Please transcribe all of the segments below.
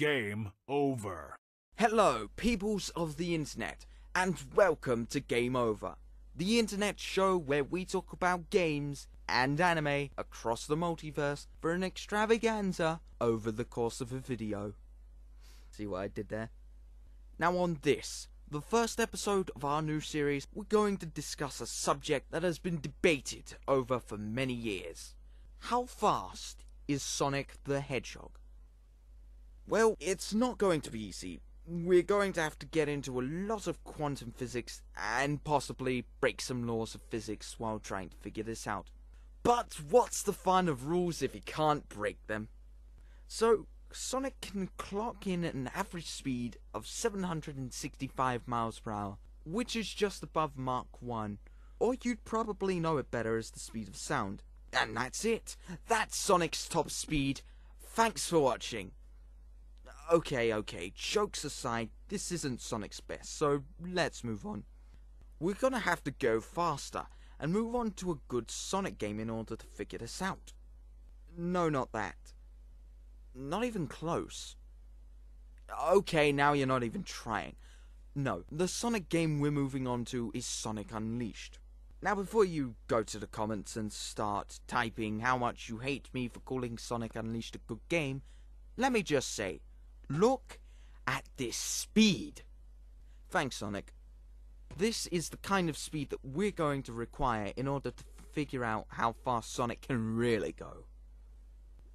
Game over. Hello, peoples of the internet, and welcome to Game Over, the internet show where we talk about games and anime across the multiverse for an extravaganza over the course of a video. See what I did there? Now on this, the first episode of our new series, we're going to discuss a subject that has been debated over for many years. How fast is Sonic the Hedgehog? Well, it's not going to be easy. We're going to have to get into a lot of quantum physics and possibly break some laws of physics while trying to figure this out. But what's the fun of rules if you can't break them? So, Sonic can clock in at an average speed of 765 miles per hour, which is just above Mach 1, or you'd probably know it better as the speed of sound. And that's it! That's Sonic's top speed! Thanks for watching! Okay, jokes aside, this isn't Sonic's best, so let's move on. We're gonna have to go faster, and move on to a good Sonic game in order to figure this out. No, not that. Not even close. Okay, now you're not even trying. No, the Sonic game we're moving on to is Sonic Unleashed. Now before you go to the comments and start typing how much you hate me for calling Sonic Unleashed a good game, let me just say, look at this speed. Thanks, Sonic. This is the kind of speed that we're going to require in order to figure out how fast Sonic can really go.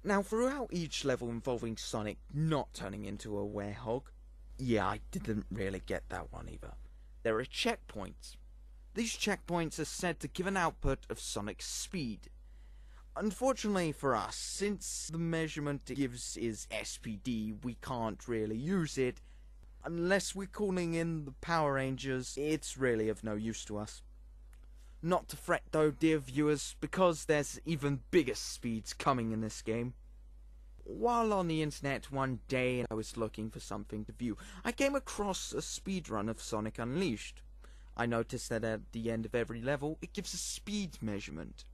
Now, throughout each level involving Sonic not turning into a werehog, yeah, I didn't really get that one either, there are checkpoints. These checkpoints are said to give an output of Sonic's speed. Unfortunately for us, since the measurement it gives is SPD, we can't really use it. Unless we're calling in the Power Rangers, it's really of no use to us. Not to fret though, dear viewers, because there's even bigger speeds coming in this game. While on the internet one day I was looking for something to view, I came across a speedrun of Sonic Unleashed. I noticed that at the end of every level, it gives a speed measurement.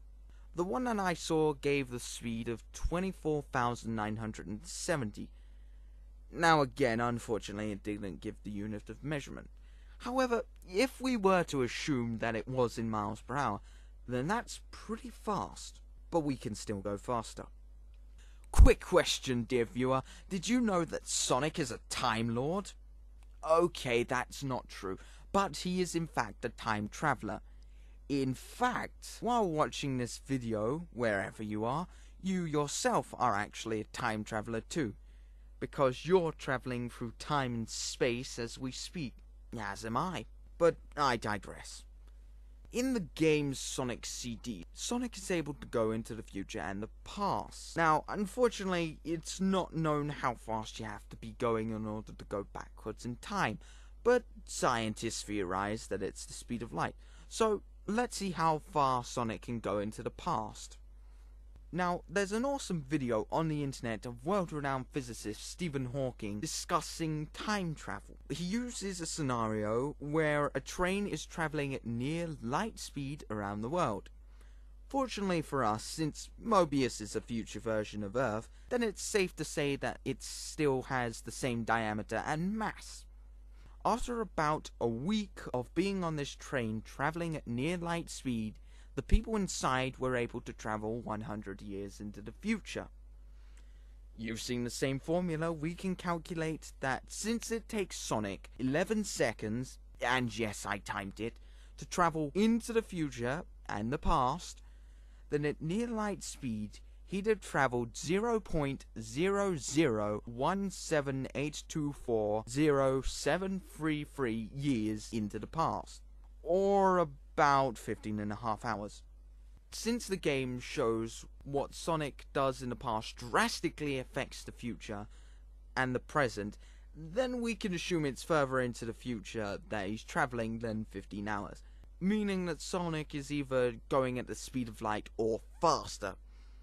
The one that I saw gave the speed of 24,970. Now again, unfortunately, it didn't give the unit of measurement. However, if we were to assume that it was in miles per hour, then that's pretty fast, but we can still go faster. Quick question, dear viewer, did you know that Sonic is a Time Lord? Okay, that's not true, but he is in fact a time traveler. In fact, while watching this video, wherever you are, you yourself are actually a time traveler too, because you're traveling through time and space as we speak, as am I. But I digress. In the game's Sonic CD, Sonic is able to go into the future and the past. Now, unfortunately, it's not known how fast you have to be going in order to go backwards in time, but scientists theorize that it's the speed of light. So, let's see how far Sonic can go into the past. Now, there's an awesome video on the internet of world-renowned physicist Stephen Hawking discussing time travel. He uses a scenario where a train is travelling at near light speed around the world. Fortunately for us, since Mobius is a future version of Earth, then it's safe to say that it still has the same diameter and mass. After about a week of being on this train travelling at near light speed, the people inside were able to travel 100 years into the future. Using the same formula, we can calculate that since it takes Sonic 11 seconds, and yes, I timed it, to travel into the future and the past, then at near light speed, he'd have travelled 0.00178240733 years into the past, or about 15.5 hours. Since the game shows what Sonic does in the past drastically affects the future and the present, then we can assume it's further into the future that he's travelling than 15 hours, meaning that Sonic is either going at the speed of light or faster.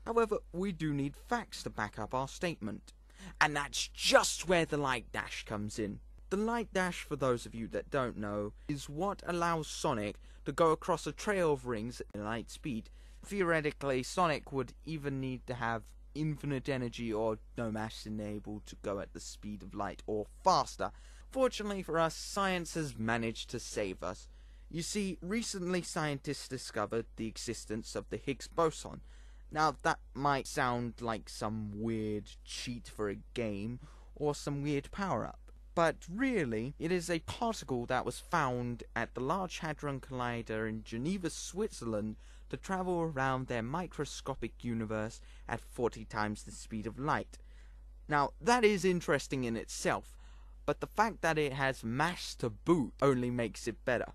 However, we do need facts to back up our statement, and that's just where the light dash comes in. The light dash, for those of you that don't know, is what allows Sonic to go across a trail of rings at light speed. Theoretically, Sonic would even need to have infinite energy or no mass enabled to go at the speed of light or faster. Fortunately for us, science has managed to save us. You see, recently scientists discovered the existence of the Higgs boson. Now, that might sound like some weird cheat for a game, or some weird power-up. But really, it is a particle that was found at the Large Hadron Collider in Geneva, Switzerland, to travel around their microscopic universe at 40 times the speed of light. Now, that is interesting in itself, but the fact that it has mass to boot only makes it better.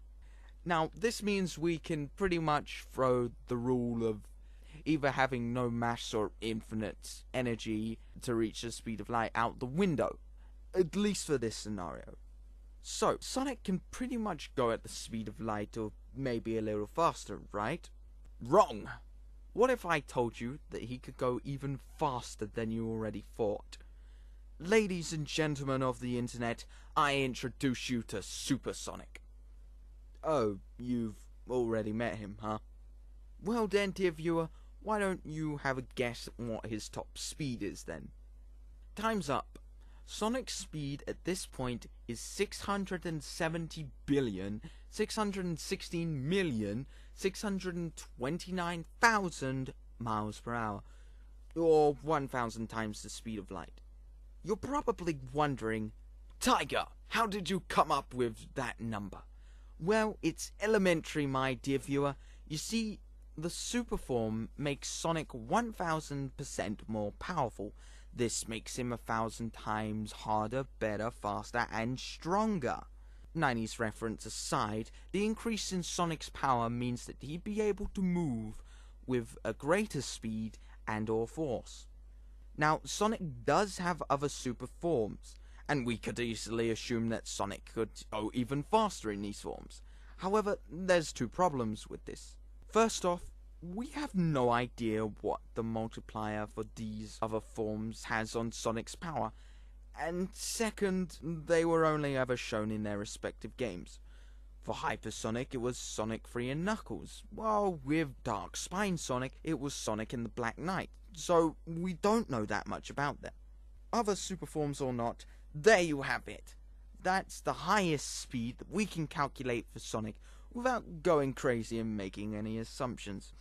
Now, this means we can pretty much throw the rule of either having no mass or infinite energy to reach the speed of light out the window, at least for this scenario. So, Sonic can pretty much go at the speed of light or maybe a little faster, right? Wrong! What if I told you that he could go even faster than you already thought? Ladies and gentlemen of the internet, I introduce you to Super Sonic. Oh, you've already met him, huh? Well then, dear viewer, why don't you have a guess at what his top speed is then? Time's up. Sonic's speed at this point is 617,616,629,000 miles per hour, or 1,000 times the speed of light. You're probably wondering, Tiger, how did you come up with that number? Well, it's elementary, my dear viewer. You see, the super form makes Sonic 1000% more powerful. This makes him 1,000 times harder, better, faster, and stronger. 90s reference aside, the increase in Sonic's power means that he'd be able to move with a greater speed and or force. Now, Sonic does have other super forms, and we could easily assume that Sonic could go even faster in these forms. However, there's two problems with this. First off, we have no idea what the multiplier for these other forms has on Sonic's power, and second, they were only ever shown in their respective games. For Hyper Sonic, it was Sonic 3 and Knuckles, while with Dark Spine Sonic, it was Sonic and the Black Knight, so we don't know that much about them. Other super forms or not, there you have it. That's the highest speed that we can calculate for Sonic without going crazy and making any assumptions.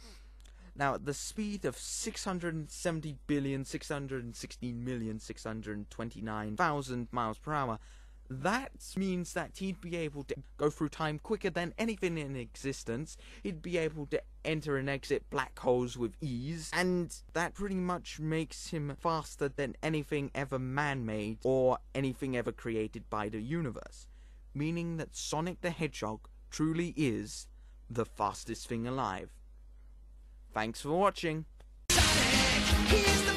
Now, at the speed of 670,616,629,000 miles per hour, that means that he'd be able to go through time quicker than anything in existence. He'd be able to enter and exit black holes with ease, and that pretty much makes him faster than anything ever man-made or anything ever created by the universe, meaning that Sonic the Hedgehog truly is the fastest thing alive. Thanks for watching. Sonic, he's the